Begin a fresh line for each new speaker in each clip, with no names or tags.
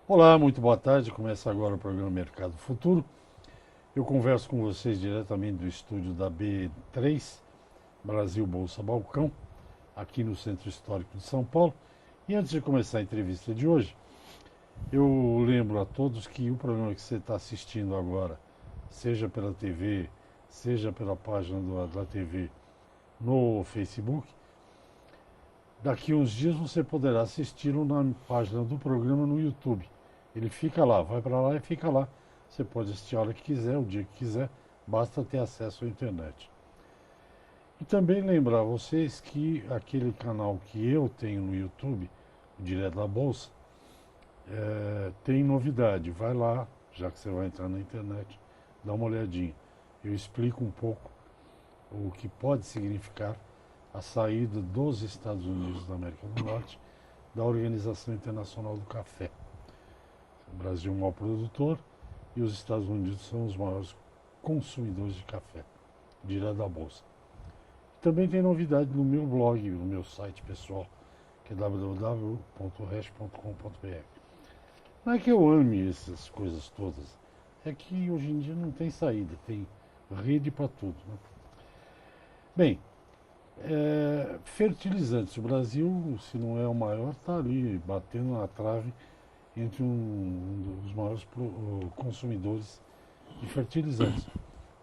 Olá, muito boa tarde. Começa agora o programa Mercado Futuro. Eu converso com vocês diretamente do estúdio da B3, Brasil Bolsa Balcão, aqui no Centro Histórico de São Paulo. E antes de começar a entrevista de hoje, eu lembro a todos que o programa que você está assistindo agora, seja pela TV, seja pela página da TV no Facebook, daqui uns dias você poderá assisti-lo na página do programa no YouTube. Ele fica lá, vai para lá e fica lá. Você pode assistir a hora que quiser, o dia que quiser, basta ter acesso à internet. E também lembrar vocês que aquele canal que eu tenho no YouTube, o Direto da Bolsa, tem novidade. Vai lá, já que você vai entrar na internet, dá uma olhadinha. Eu explico um pouco o que pode significar a saída dos Estados Unidos da América do Norte da Organização Internacional do Café. O Brasil é um maior produtor e os Estados Unidos são os maiores consumidores de café, direto da Bolsa. Também tem novidade no meu blog, no meu site pessoal, que é www.resch.com.br. Não é que eu ame essas coisas todas, é que hoje em dia não tem saída, tem rede para tudo, né? Bem, fertilizantes. O Brasil, se não é o maior, está ali batendo na trave entre um dos maiores consumidores de fertilizantes.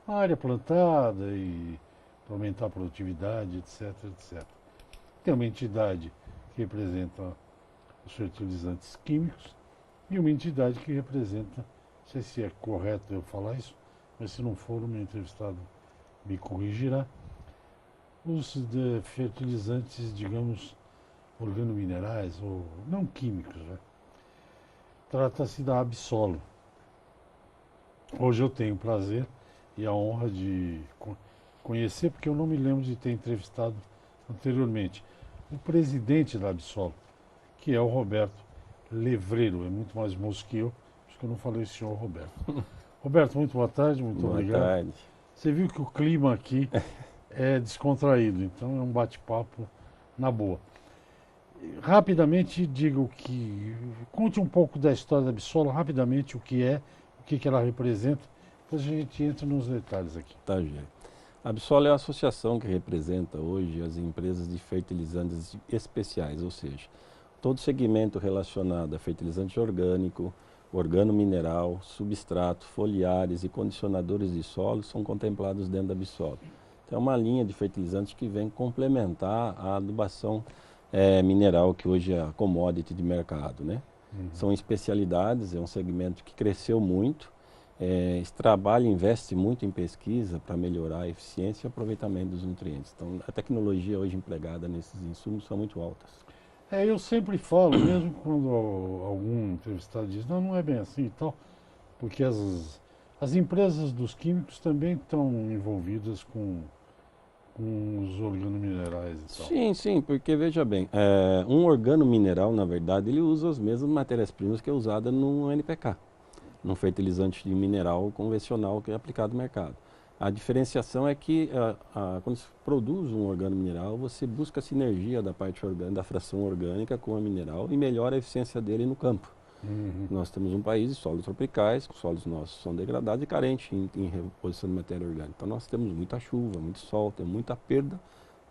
A área plantada e para aumentar a produtividade, etc, etc. Tem uma entidade que representa os fertilizantes químicos e uma entidade que representa, não sei se é correto eu falar isso, mas se não for, o meu entrevistado me corrigirá, os fertilizantes, digamos, organominerais, ou não químicos, né? Trata-se da Absolo. Hoje eu tenho o prazer e a honra de conhecer, porque eu não me lembro de ter entrevistado anteriormente, o presidente da Absolo, que é o Roberto Levreiro. É muito mais moço que eu, acho que eu não falei o senhor Roberto. Roberto, muito boa tarde, muito obrigado.
Boa tarde.
Você viu que o clima aqui é descontraído, então é um bate-papo na boa. Rapidamente conte um pouco da história da Absolo, rapidamente o que é, o que ela representa, depois a gente entra nos detalhes aqui.
Tá, Gê. A Absolo é a associação que representa hoje as empresas de fertilizantes especiais, ou seja, todo segmento relacionado a fertilizante orgânico, organomineral, substrato, foliares e condicionadores de solo são contemplados dentro da Absolo. Então é uma linha de fertilizantes que vem complementar a adubação mineral, que hoje é a commodity de mercado, né? São especialidades, é um segmento que cresceu muito, esse trabalho investe muito em pesquisa para melhorar a eficiência e aproveitamento dos nutrientes. Então a tecnologia hoje empregada nesses insumos são muito altas.
Eu sempre falo, mesmo quando algum entrevistado diz, não é bem assim e tal, porque as empresas dos químicos também estão envolvidas com os organominerais e tal.
Sim, porque veja bem, um organomineral, na verdade, ele usa as mesmas matérias-primas que é usada no NPK, num fertilizante de mineral convencional que é aplicado no mercado. A diferenciação é que quando se produz um organomineral, você busca a sinergia da parte orgânica, da fração orgânica com a mineral e melhora a eficiência dele no campo. Nós temos um país de solos tropicais, os solos nossos são degradados e carentes em reposição de matéria orgânica. Então nós temos muita chuva, muito sol, tem muita perda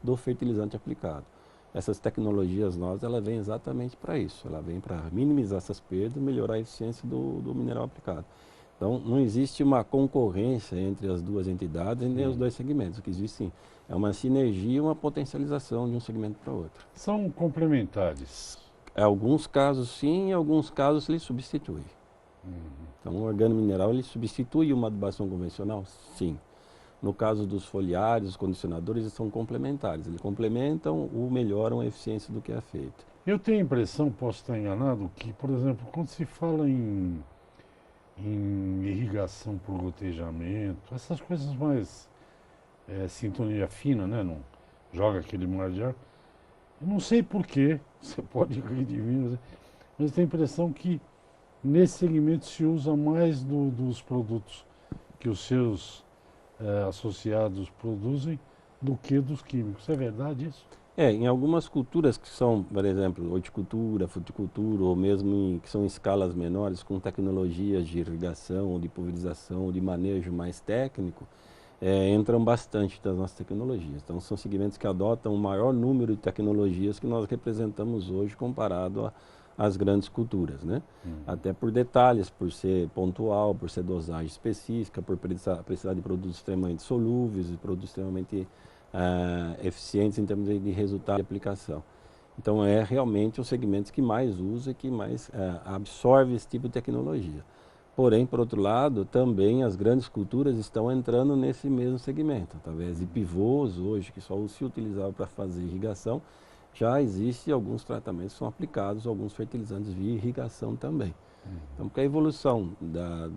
do fertilizante aplicado. Essas tecnologias nossas, ela vem exatamente para isso. Ela vem para minimizar essas perdas e melhorar a eficiência do mineral aplicado. Então não existe uma concorrência entre as duas entidades nem os dois segmentos. O que existe sim é uma sinergia e uma potencialização de um segmento para outro.
São complementares.
Em alguns casos sim, em alguns casos ele substitui. Então o organomineral ele substitui uma adubação convencional? Sim. No caso dos foliares, os condicionadores, eles são complementares. Eles complementam ou melhoram a eficiência do que é feito.
Eu tenho a impressão, posso estar enganado, que, por exemplo, quando se fala em irrigação por gotejamento, essas coisas mais sintonia fina, né? Não joga aquele mar de ar. Eu não sei porquê, você pode rir de mim, mas eu tenho a impressão que nesse segmento se usa mais dos produtos que os seus associados produzem do que dos químicos. É verdade isso?
Em algumas culturas que são, por exemplo, horticultura, fruticultura, ou mesmo que são em escalas menores, com tecnologias de irrigação, ou de pulverização, ou de manejo mais técnico, entram bastante das nossas tecnologias. Então, são segmentos que adotam o maior número de tecnologias que nós representamos hoje comparado às grandes culturas, né? Até por detalhes, por ser pontual, por ser dosagem específica, por precisar de produtos extremamente solúveis e produtos extremamente eficientes em termos de resultado de aplicação. Então, é realmente os segmentos que mais usa e que mais absorve esse tipo de tecnologia. Porém, por outro lado, também as grandes culturas estão entrando nesse mesmo segmento. Através de pivôs, hoje, que só se utilizava para fazer irrigação, já existem alguns tratamentos que são aplicados, alguns fertilizantes via irrigação também. Então, porque a evolução da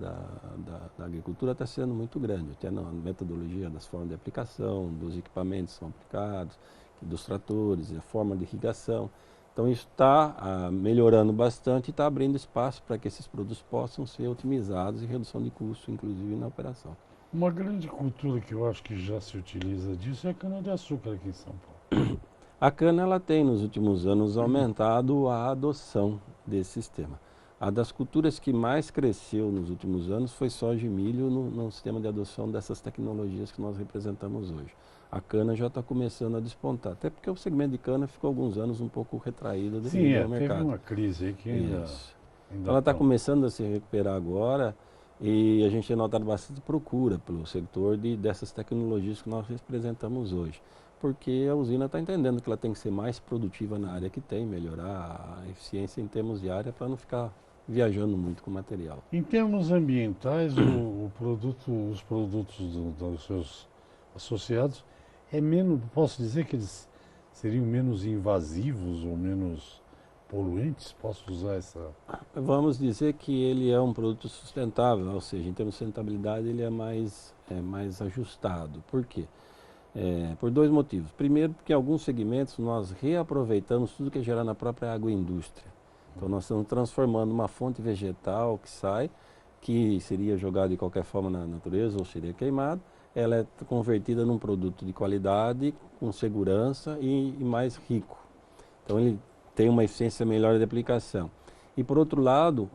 agricultura está sendo muito grande, até na metodologia das formas de aplicação, dos equipamentos que são aplicados, dos tratores, a forma de irrigação. Então, isso está melhorando bastante e está abrindo espaço para que esses produtos possam ser otimizados e redução de custo, inclusive na operação.
Uma grande cultura que eu acho que já se utiliza disso é a cana-de-açúcar aqui em São Paulo.
A cana ela tem, nos últimos anos, aumentado a adoção desse sistema. A das culturas que mais cresceu nos últimos anos foi soja e milho no sistema de adoção dessas tecnologias que nós representamos hoje. A cana já está começando a despontar, até porque o segmento de cana ficou alguns anos um pouco retraído devido ao mercado.
Teve uma crise aí que ainda
então ela está começando a se recuperar agora e a gente tem notado bastante procura pelo setor dessas tecnologias que nós representamos hoje. Porque a usina está entendendo que ela tem que ser mais produtiva na área que tem, melhorar a eficiência em termos de área para não ficar viajando muito com o material.
Em termos ambientais, os produtos dos seus associados é menos, posso dizer que eles seriam menos invasivos ou menos poluentes? Posso usar essa...
Vamos dizer que ele é um produto sustentável, ou seja, em termos de sustentabilidade ele é mais ajustado. Por quê? Por dois motivos. Primeiro, porque em alguns segmentos nós reaproveitamos tudo que é gerado na própria agroindústria. Então nós estamos transformando uma fonte vegetal que sai, que seria jogada de qualquer forma na natureza ou seria queimado, ela é convertida num produto de qualidade, com segurança e mais rico. Então ele tem uma eficiência melhor de aplicação. E por outro lado,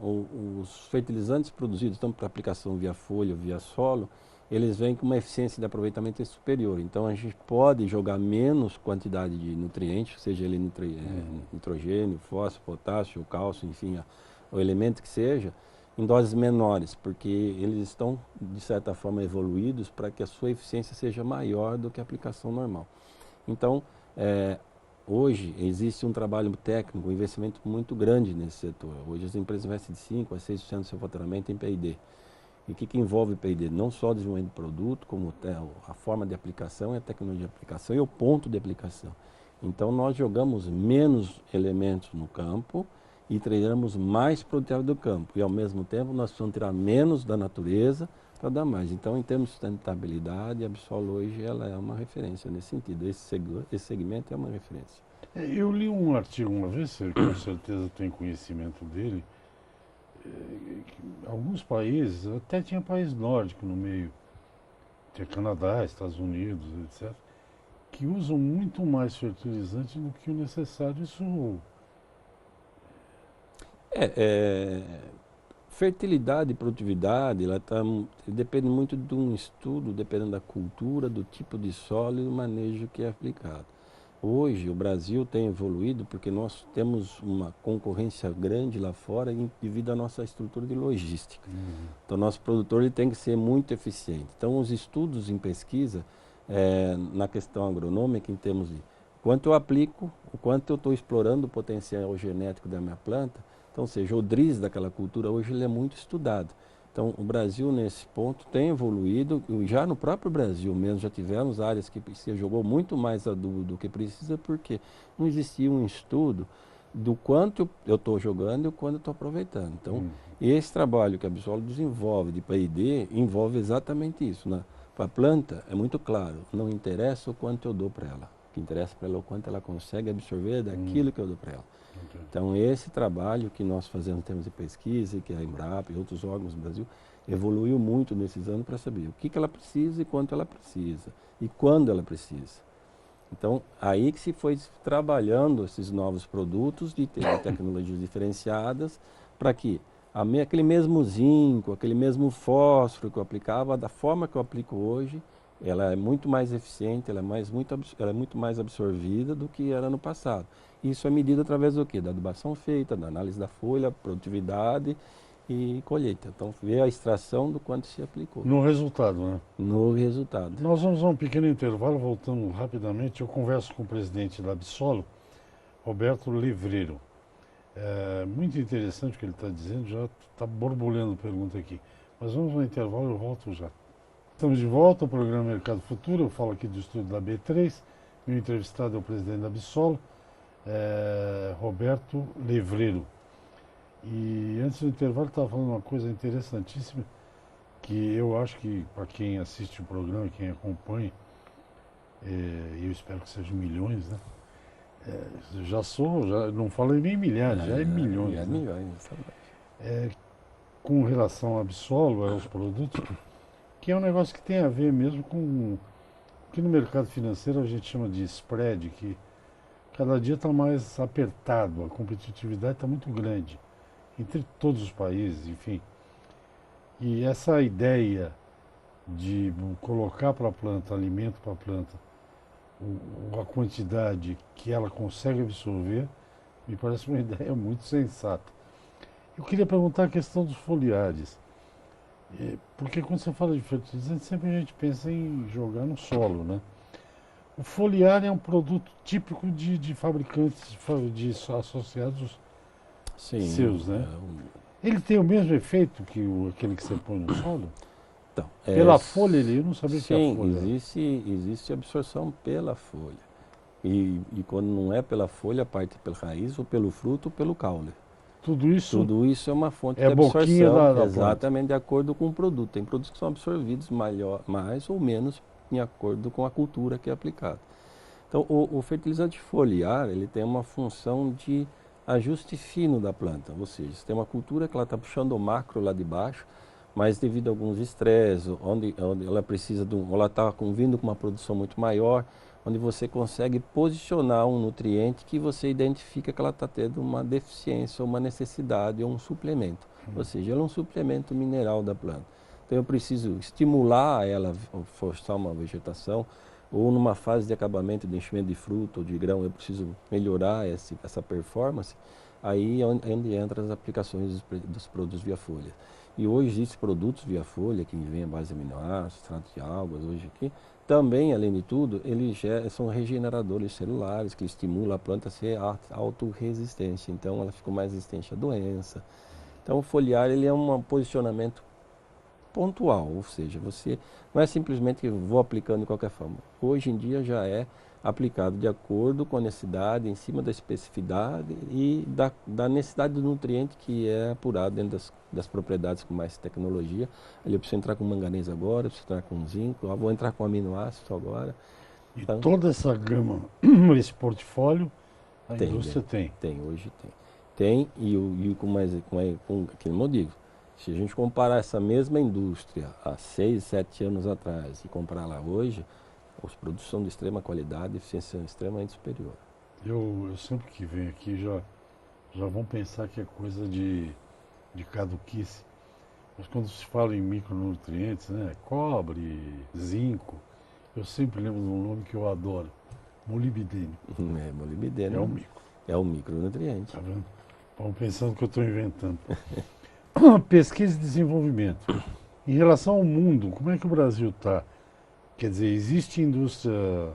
os fertilizantes produzidos, tanto para aplicação via folha, via solo, eles vêm com uma eficiência de aproveitamento superior. Então a gente pode jogar menos quantidade de nutrientes, seja ele nitrogênio, fósforo, potássio, cálcio, enfim, o elemento que seja, em doses menores, porque eles estão, de certa forma, evoluídos para que a sua eficiência seja maior do que a aplicação normal. Então, hoje existe um trabalho técnico, um investimento muito grande nesse setor. Hoje as empresas investem de 5% a 6% do seu faturamento em P&D. E o que envolve P&D? Não só o desenvolvimento do produto, como a forma de aplicação, a tecnologia de aplicação e o ponto de aplicação. Então nós jogamos menos elementos no campo e treinamos mais produtividade do campo. E ao mesmo tempo nós precisamos tirar menos da natureza para dar mais. Então em termos de sustentabilidade, a Absol hoje ela é uma referência nesse sentido. Esse segmento é uma referência.
Eu li um artigo uma vez, você com certeza tem conhecimento dele, alguns países, até tinha país nórdico no meio, tinha Canadá, Estados Unidos, etc., que usam muito mais fertilizante do que o necessário. Isso...
Fertilidade e produtividade, depende muito de um estudo, dependendo da cultura, do tipo de solo e do manejo que é aplicado. Hoje o Brasil tem evoluído porque nós temos uma concorrência grande lá fora devido à nossa estrutura de logística. Então nosso produtor ele tem que ser muito eficiente. Então os estudos em pesquisa na questão agronômica em termos de quanto eu aplico, o quanto eu estou explorando o potencial genético da minha planta, então ou seja, o DRIS daquela cultura hoje ele é muito estudado. Então, o Brasil, nesse ponto, tem evoluído, já no próprio Brasil mesmo, já tivemos áreas que se jogou muito mais adubo do que precisa, porque não existia um estudo do quanto eu estou jogando e o quanto eu estou aproveitando. Então, esse trabalho que a Absol desenvolve de P&D envolve exatamente isso. Para a planta, é muito claro, não interessa o quanto eu dou para ela, o que interessa para ela é o quanto ela consegue absorver daquilo que eu dou para ela. Então, esse trabalho que nós fazemos em termos de pesquisa, que a Embrapa e outros órgãos do Brasil, evoluiu muito nesses anos para saber o que ela precisa e quanto ela precisa, e quando ela precisa. Então, aí que se foi trabalhando esses novos produtos de tecnologias diferenciadas para que aquele mesmo zinco, aquele mesmo fósforo que eu aplicava, da forma que eu aplico hoje, ela é muito mais eficiente, ela é muito mais absorvida do que era no passado. Isso é medido através do quê? Da adubação feita, da análise da folha, produtividade e colheita. Então, ver a extração do quanto se aplicou.
No resultado, né?
No resultado.
Nós vamos a um pequeno intervalo, voltando rapidamente. Eu converso com o presidente da Absolo, Roberto Levreiro. É muito interessante o que ele está dizendo, já está borbulhando pergunta aqui. Mas vamos ao intervalo, eu volto já. Estamos de volta ao programa Mercado Futuro. Eu falo aqui do estúdio da B3. Meu entrevistado é o presidente da Absolo, Roberto Levreiro. E antes do intervalo, estava falando uma coisa interessantíssima, que eu acho que para quem assiste o programa, quem acompanha, eu espero que sejam milhões, né? Já não falei nem milhares, já é milhões.
Já é
né?
milhões.
Com relação ao Absolo, aos produtos, que é um negócio que tem a ver mesmo com o que no mercado financeiro a gente chama de spread, que cada dia está mais apertado, a competitividade está muito grande entre todos os países, enfim. E essa ideia de colocar para a planta, alimento para a planta, a quantidade que ela consegue absorver, me parece uma ideia muito sensata. Eu queria perguntar a questão dos foliares, porque quando você fala de fertilizante, sempre a gente pensa em jogar no solo, né? O foliar é um produto típico de fabricantes de associados seus, né? Ele tem o mesmo efeito que aquele que você põe no solo?
Então,
Pela folha, eu não sabia que a folha.
Existe absorção pela folha. E quando não é pela folha, parte pela raiz, ou pelo fruto, ou pelo caule.
Tudo isso
é uma fonte de
a boquinha
absorção,
da
exatamente de acordo com o produto. Tem produtos que são absorvidos mais ou menos em acordo com a cultura que é aplicada. Então, o fertilizante foliar, ele tem uma função de ajuste fino da planta, ou seja, você tem uma cultura que ela está puxando o macro lá de baixo, mas devido a alguns estresses, onde ela precisa ela está vindo com uma produção muito maior, onde você consegue posicionar um nutriente que você identifica que ela está tendo uma deficiência, uma necessidade ou um suplemento. Ou seja, ela é um suplemento mineral da planta. Então eu preciso estimular ela, forçar uma vegetação, ou numa fase de acabamento de enchimento de fruto ou de grão, eu preciso melhorar essa performance, aí é onde entram as aplicações dos produtos via folha. E hoje existem produtos via folha, que vem a base de aminoácidos, extrato de algas, hoje aqui, também, além de tudo, eles são regeneradores celulares, que estimulam a planta a ser autorresistente, então ela fica mais resistente à doença. Então o foliar ele é um posicionamento pontual, ou seja, você não é simplesmente que vou aplicando de qualquer forma. Hoje em dia já é aplicado de acordo com a necessidade, em cima da especificidade e da necessidade do nutriente que é apurado dentro das propriedades com mais tecnologia. Ali eu preciso entrar com manganês agora, eu preciso entrar com zinco, eu vou entrar com aminoácido agora.
E então, toda essa gama, esse portfólio, a indústria tem?
Hoje tem. Tem, e como eu digo, se a gente comparar essa mesma indústria há 6, 7 anos atrás e comparar lá hoje, os produtos são de extrema qualidade e eficiência extremamente superior.
Eu sempre que venho aqui já vão pensar que é coisa de caduquice. Mas quando se fala em micronutrientes, né, cobre, zinco, eu sempre lembro de um nome que eu adoro, molibdênio.
Molibdênio.
É o micro.
É o micronutriente.
Tá vendo? Vão pensando que eu estou inventando. Pesquisa e desenvolvimento. Em relação ao mundo, como é que o Brasil está? Quer dizer, existe indústria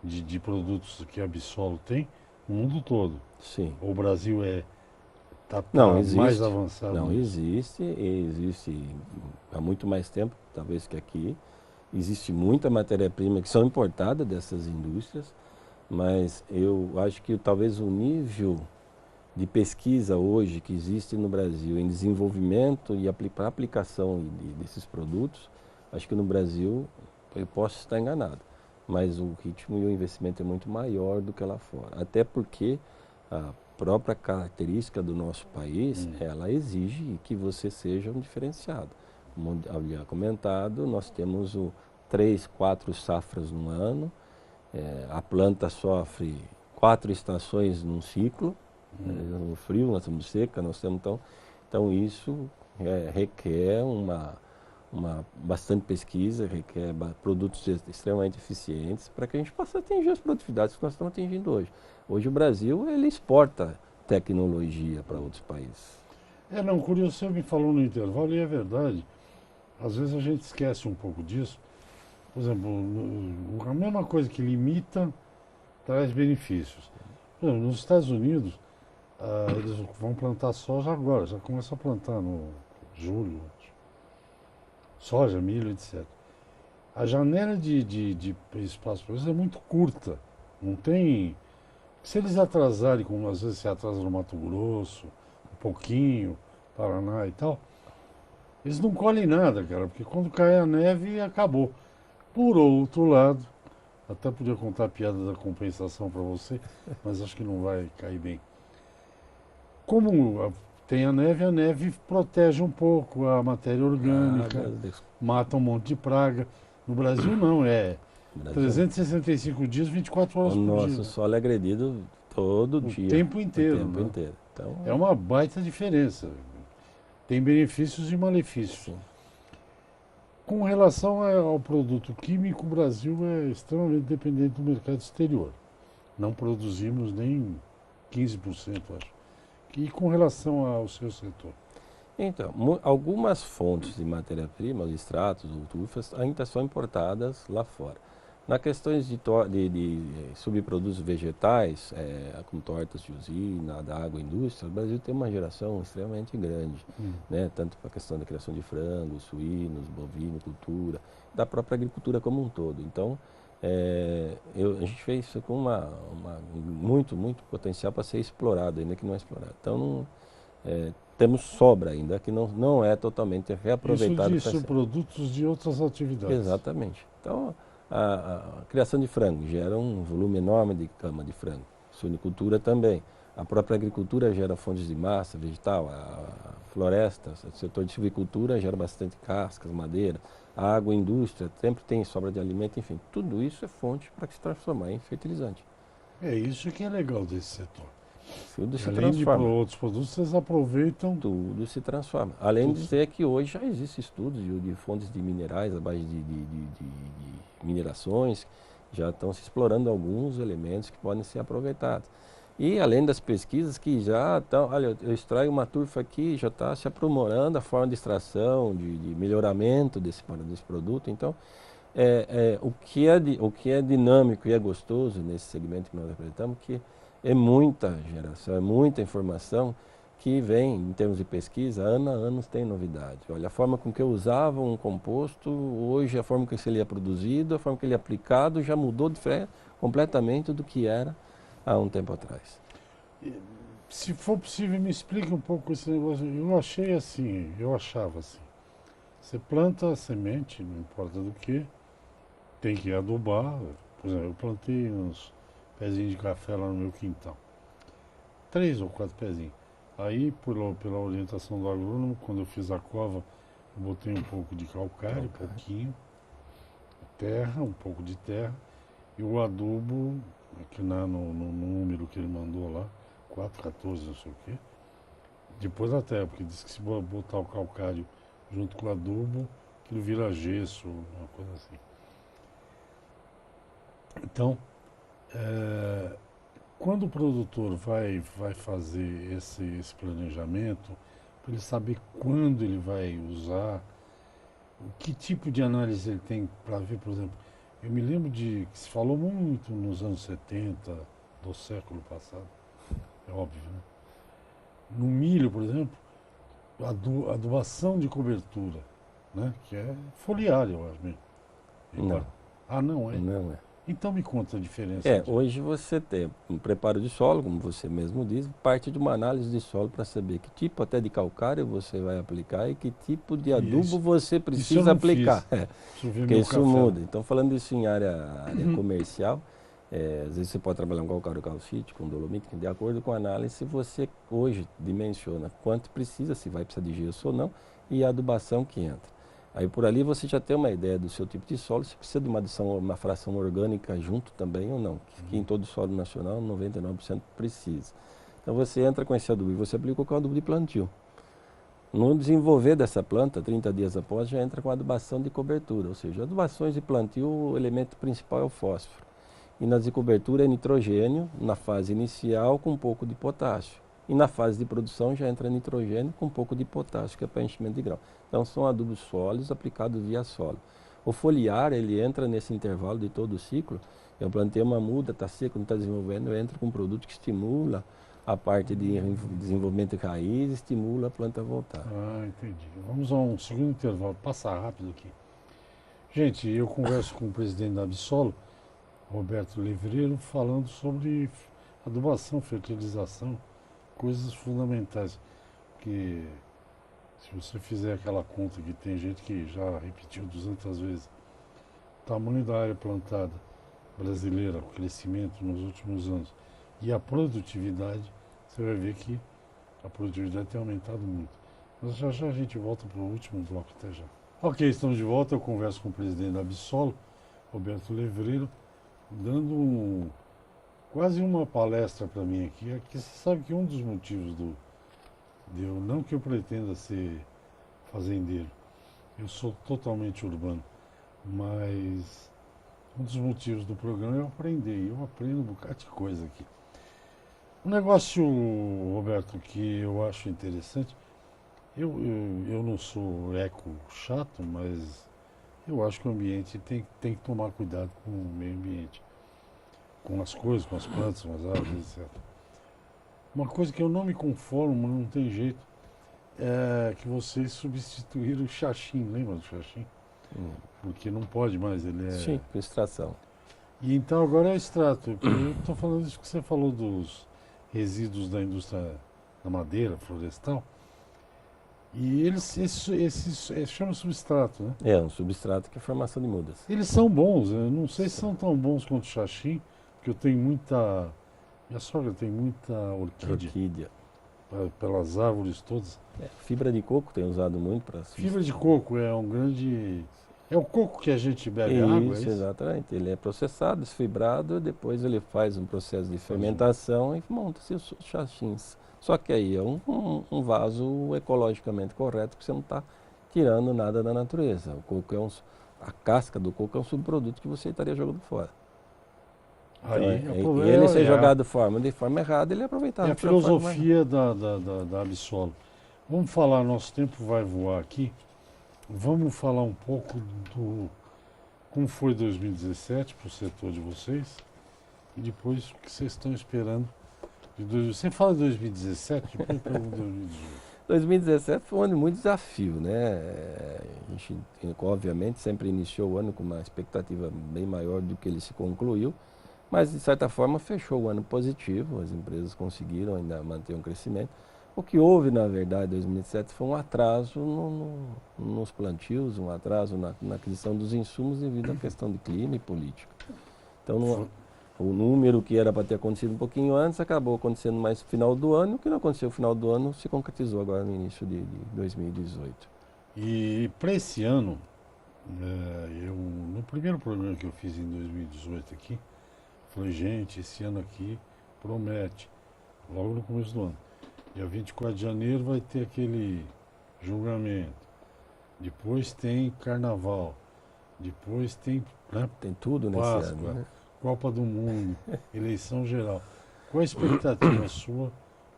de produtos que a Absolo tem no mundo todo?
Sim.
Ou o Brasil está mais avançado?
Não, existe há muito mais tempo, talvez que aqui. Existe muita matéria-prima que são importadas dessas indústrias, mas eu acho que talvez o nível de pesquisa hoje que existe no Brasil em desenvolvimento e para aplicação desses produtos, acho que no Brasil eu posso estar enganado, mas o ritmo e o investimento é muito maior do que lá fora. Até porque a própria característica do nosso país, ela exige que você seja um diferenciado. Como havia comentado, nós temos 3, 4 safras no ano, A planta sofre 4 estações num ciclo, no frio, nós temos seca, nós temos então isso requer bastante pesquisa, requer produtos extremamente eficientes para que a gente possa atingir as produtividades que nós estamos atingindo hoje. Hoje o Brasil ele exporta tecnologia para outros países.
Não, curioso, você me falou no intervalo e é verdade. Às vezes a gente esquece um pouco disso. Por exemplo, a mesma coisa que limita traz benefícios. Por exemplo, nos Estados Unidos, eles vão plantar soja agora, já começam a plantar no julho, soja, milho, etc. A janela de espaço para eles é muito curta. Não tem. Se eles atrasarem, como às vezes se atrasa no Mato Grosso, um pouquinho, Paraná e tal, eles não colhem nada, cara, porque quando cai a neve, acabou. Por outro lado, até podia contar a piada da compensação para você, mas acho que não vai cair bem. Como tem a neve protege um pouco a matéria orgânica, mata um monte de praga. No Brasil não, 365 dias, 24 horas por dia.
O nosso solo é agredido todo dia.
O tempo inteiro.
O tempo inteiro. Então,
é uma baita diferença. Tem benefícios e malefícios.
Sim.
Com relação ao produto químico, o Brasil é extremamente dependente do mercado exterior. Não produzimos nem 15%, acho. E com relação ao seu setor?
Então, algumas fontes de matéria-prima, os extratos ou tufas, ainda são importadas lá fora. Na questões de subprodutos vegetais, como tortas de usina, da agroindústria, o Brasil tem uma geração extremamente grande, né? Tanto para a questão da criação de frangos, suínos, bovinocultura, da própria agricultura como um todo. Então, a gente fez isso com muito potencial para ser explorado, ainda que não é explorado. Então, temos sobra ainda, que não é totalmente reaproveitado.
Isso de subprodutos de outras atividades.
Exatamente. Então, a criação de frango gera um volume enorme de cama de frango. Suinicultura também. A própria agricultura gera fontes de massa vegetal, a floresta, o setor de silvicultura gera bastante cascas, madeira. A agroindústria sempre tem sobra de alimento, enfim. Tudo isso é fonte para se transformar em fertilizante.
Isso que é legal desse setor.
Tudo se
Além
transforma.
de outros produtos, vocês aproveitam.
Tudo se transforma. Além de dizer que hoje já existem estudos de fontes de minerais, à base de minerações, já estão se explorando alguns elementos que podem ser aproveitados. E além das pesquisas que já estão, olha, eu extraio uma turfa aqui, já está se aprimorando a forma de extração, de melhoramento desse produto. Então, o que é dinâmico e é gostoso nesse segmento que nós apresentamos, que é muita geração, é muita informação que vem, em termos de pesquisa, ano a ano tem novidade. Olha, a forma com que eu usava um composto, hoje a forma com que ele é produzido, a forma que ele é aplicado, já mudou completamente do que era há um tempo atrás.
Se for possível, me explique um pouco esse negócio. Eu achava assim. Você planta a semente, não importa do que, tem que adubar. Por exemplo, eu plantei uns pezinhos de café lá no meu quintal. 3 ou 4 pezinhos. Aí, pela orientação do agrônomo, quando eu fiz a cova, eu botei um pouco de calcário, pouquinho, terra, um pouco de terra, e o adubo, aqui no número que ele mandou lá, 414, não sei o quê. Depois a terra, porque disse que se botar o calcário junto com o adubo, aquilo vira gesso, uma coisa assim. Então, quando o produtor vai fazer esse planejamento, para ele saber quando ele vai usar, que tipo de análise ele tem para ver, por exemplo, eu me lembro que se falou muito nos anos 70 do século passado, é óbvio, né? No milho, por exemplo, adubação de cobertura, né? Que é foliar, eu acho mesmo.
Não.
Não é?
Não é.
Então me conta a diferença.
Hoje você tem um preparo de solo, como você mesmo diz, parte de uma análise de solo para saber que tipo até de calcário você vai aplicar e que tipo de adubo você precisa aplicar. Porque isso muda. Então, falando isso em área comercial, às vezes você pode trabalhar com calcário calcítico, com dolomite, que de acordo com a análise você hoje dimensiona quanto precisa, se vai precisar de gesso ou não, e a adubação que entra. Aí por ali você já tem uma ideia do seu tipo de solo, se precisa de uma adição, uma fração orgânica junto também ou não, que em todo solo nacional 99% precisa. Então você entra com esse adubo e você aplica o adubo de plantio. No desenvolver dessa planta, 30 dias após, já entra com adubação de cobertura, ou seja, adubações de plantio, o elemento principal é o fósforo. E nas de cobertura é nitrogênio, na fase inicial com um pouco de potássio. E na fase de produção já entra nitrogênio com um pouco de potássio, que é para enchimento de grão. Então são adubos sólidos aplicados via solo. O foliar, ele entra nesse intervalo de todo o ciclo. Eu plantei uma muda, está seco, não está desenvolvendo, eu entro com um produto que estimula a parte de desenvolvimento de raiz, estimula a planta a voltar.
Ah, entendi. Vamos a um segundo intervalo, passar rápido aqui. Gente, eu converso com o presidente da Absolo, Roberto Levreiro, falando sobre adubação, fertilização, coisas fundamentais. Que se você fizer aquela conta que tem gente que já repetiu 200 vezes, o tamanho da área plantada brasileira, o crescimento nos últimos anos e a produtividade, você vai ver que a produtividade tem aumentado muito. Mas já já a gente volta para o último bloco, até já. Ok, estamos de volta, eu converso com o presidente da Absolo, Roberto Levreiro, dando quase uma palestra para mim aqui. Aqui você sabe que um dos motivos de eu, não que eu pretenda ser fazendeiro, eu sou totalmente urbano, mas um dos motivos do programa é eu aprender, eu aprendo um bocado de coisa aqui. Um negócio, Roberto, que eu acho interessante, eu não sou eco chato, mas eu acho que o ambiente tem que tomar cuidado com o meio ambiente, com as coisas, com as plantas, com as árvores, etc. Uma coisa que eu não me conformo, não tem jeito, é que vocês substituíram o xaxim, lembra do xaxim? Porque não pode mais, ele é...
Sim, com extração.
E então agora é extrato. Eu estou falando isso que você falou dos resíduos da indústria da madeira, florestal. E esses chama substrato, né?
É um substrato que é a formação de mudas.
Eles são bons, eu não sei se são tão bons quanto o xaxim, porque eu tenho muita... Minha sogra tem muita orquídea. Pelas árvores todas.
Fibra de coco tem usado muito para...
Fibra de coco é um grande... É o coco que a gente bebe água, é isso?
Exatamente. Ele é processado, desfibrado, depois ele faz um processo de fermentação e monta-se os xaxins. Só que aí é um vaso ecologicamente correto, que você não está tirando nada da natureza. O coco a casca do coco é um subproduto que você estaria jogando fora.
Aí,
então, ele ser jogado de forma errada, ele é aproveitado.
É a filosofia da Absolo. Vamos falar, nosso tempo vai voar aqui. Vamos falar um pouco do como foi 2017 para o setor de vocês e depois o que vocês estão esperando de 2018. Você fala de 2017, depois eu pergunto 2018.
2017 foi um ano de muito desafio, né? A gente, obviamente, sempre iniciou o ano com uma expectativa bem maior do que ele se concluiu, mas, de certa forma, fechou o ano positivo, as empresas conseguiram ainda manter um crescimento. O que houve, na verdade, em 2017 foi um atraso nos plantios, um atraso na aquisição dos insumos devido à questão de clima e política. Então, o número que era para ter acontecido um pouquinho antes acabou acontecendo mais no final do ano. O que não aconteceu no final do ano se concretizou agora no início de 2018.
E para esse ano, no primeiro programa que eu fiz em 2018 aqui, falei, gente, esse ano aqui promete, logo no começo do ano. Dia 24 de janeiro vai ter aquele julgamento. Depois tem carnaval. Depois tem, né,
tem tudo nesse
Páscoa,
ano, né?
Copa do Mundo, eleição geral. Qual a expectativa sua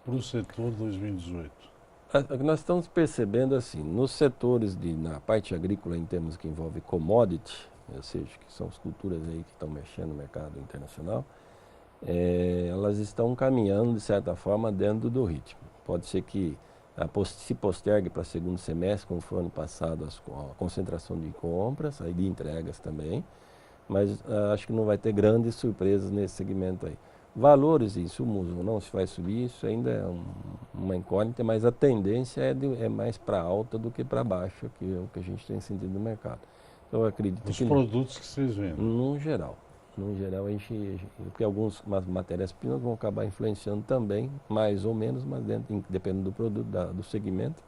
para o setor 2018?
O que nós estamos percebendo assim, nos setores na parte agrícola, em termos que envolve commodity, ou seja, que são as culturas aí que estão mexendo no mercado internacional, elas estão caminhando, de certa forma, dentro do ritmo. Pode ser que se postergue para segundo semestre, como foi ano passado, a concentração de compras, aí de entregas também, mas acho que não vai ter grandes surpresas nesse segmento aí. Valores de insumos ou não, se vai subir, isso ainda é uma incógnita, mas a tendência é mais para alta do que para baixo, que é o que a gente tem sentido no mercado. Então, eu acredito
Os
que...
produtos que vocês vendem?
No geral, porque algumas matérias-primas vão acabar influenciando também, mais ou menos, mas dependendo do produto, do segmento.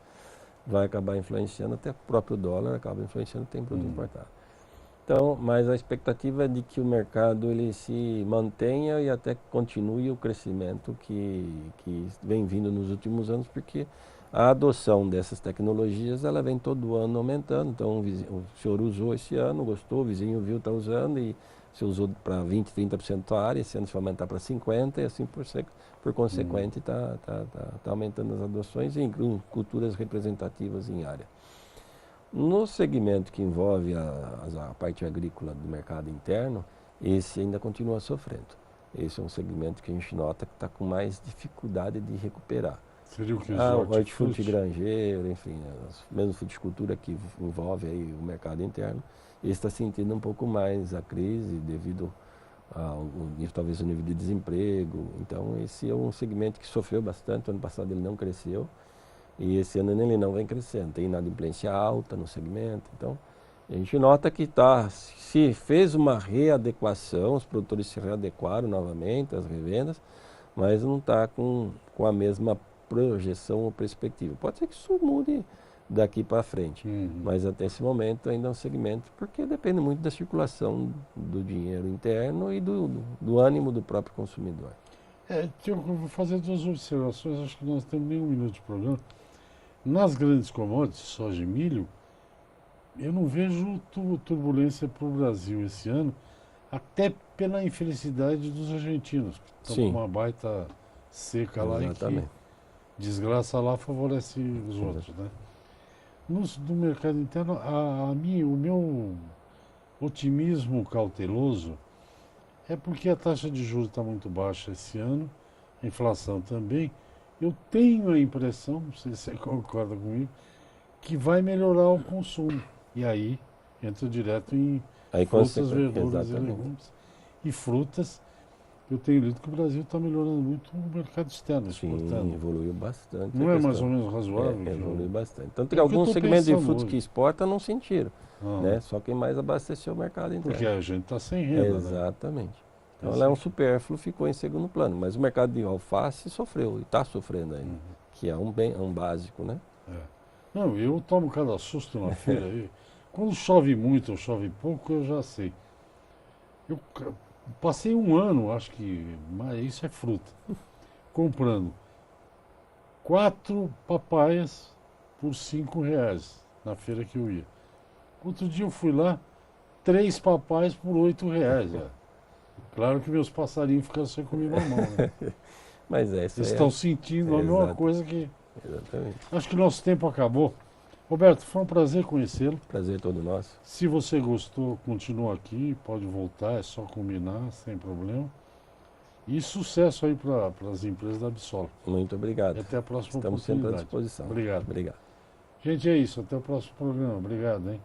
vai acabar influenciando, até o próprio dólar acaba influenciando, tem produto importado. Então, mas a expectativa é de que o mercado ele se mantenha e até continue o crescimento que vem vindo nos últimos anos, porque a adoção dessas tecnologias ela vem todo ano aumentando. Então, o senhor usou esse ano, gostou, o vizinho viu, está usando e você usou para 20, 30% da área, esse ano você vai aumentar para 50% e assim por consequente está aumentando as adoções em culturas representativas em área. No segmento que envolve a parte agrícola do mercado interno, esse ainda continua sofrendo. Esse é um segmento que a gente nota que está com mais dificuldade de recuperar.
Seria o que?
O hortifruti granjeiro, enfim, mesmo fruticultura que envolve aí o mercado interno, esse está sentindo um pouco mais a crise devido ao talvez o nível de desemprego. Então esse é um segmento que sofreu bastante, ano passado ele não cresceu. E esse ano ele não vem crescendo, tem inadimplência alta no segmento. Então, a gente nota que se fez uma readequação, os produtores se readequaram novamente, as revendas, mas não está com a mesma projeção ou perspectiva. Pode ser que isso mude daqui para frente, mas até esse momento ainda é um segmento, porque depende muito da circulação do dinheiro interno e do ânimo do próprio consumidor.
Eu vou fazer duas observações, acho que nós temos nem um minuto de programa. Nas grandes commodities, soja e milho, eu não vejo turbulência para o Brasil esse ano, até pela infelicidade dos argentinos, que estão com uma baita seca lá e que desgraça lá favorece os outros. Né? No mercado interno, o meu otimismo cauteloso é porque a taxa de juros está muito baixa esse ano, a inflação também. Eu tenho a impressão, não sei se você concorda comigo, que vai melhorar o consumo. E aí entra direto em frutas, verduras e legumes. E frutas, eu tenho lido que o Brasil está melhorando muito o mercado externo, exportando.
Sim, evoluiu bastante.
Não é mais ou menos razoável?
Evoluiu bastante. Tanto que alguns segmentos de frutas que exportam não sentiram. Né? Só quem mais abasteceu o mercado interno.
Porque a gente está sem renda.
Exatamente. Né? Então ela é um supérfluo, ficou em segundo plano. Mas o mercado de alface sofreu e está sofrendo ainda. Que é um básico, né?
Não, eu tomo cada susto na feira aí. Quando chove muito ou chove pouco, eu já sei. Eu passei um ano, acho que, mas isso é fruta, comprando 4 papaias por R$ 5 na feira que eu ia. Outro dia eu fui lá, 3 papaias por R$ 8. Claro que meus passarinhos ficaram sem comida na mão, né?
Mas
eles estão sentindo a mesma coisa que...
Exatamente.
Acho que nosso tempo acabou. Roberto, foi um prazer conhecê-lo.
Prazer todo nosso.
Se você gostou, continua aqui, pode voltar, é só combinar, sem problema. E sucesso aí para as empresas da Absol.
Muito obrigado.
E até a próxima
oportunidade. Estamos sempre à disposição.
Obrigado.
Obrigado.
Gente, é isso. Até o próximo programa. Obrigado, hein?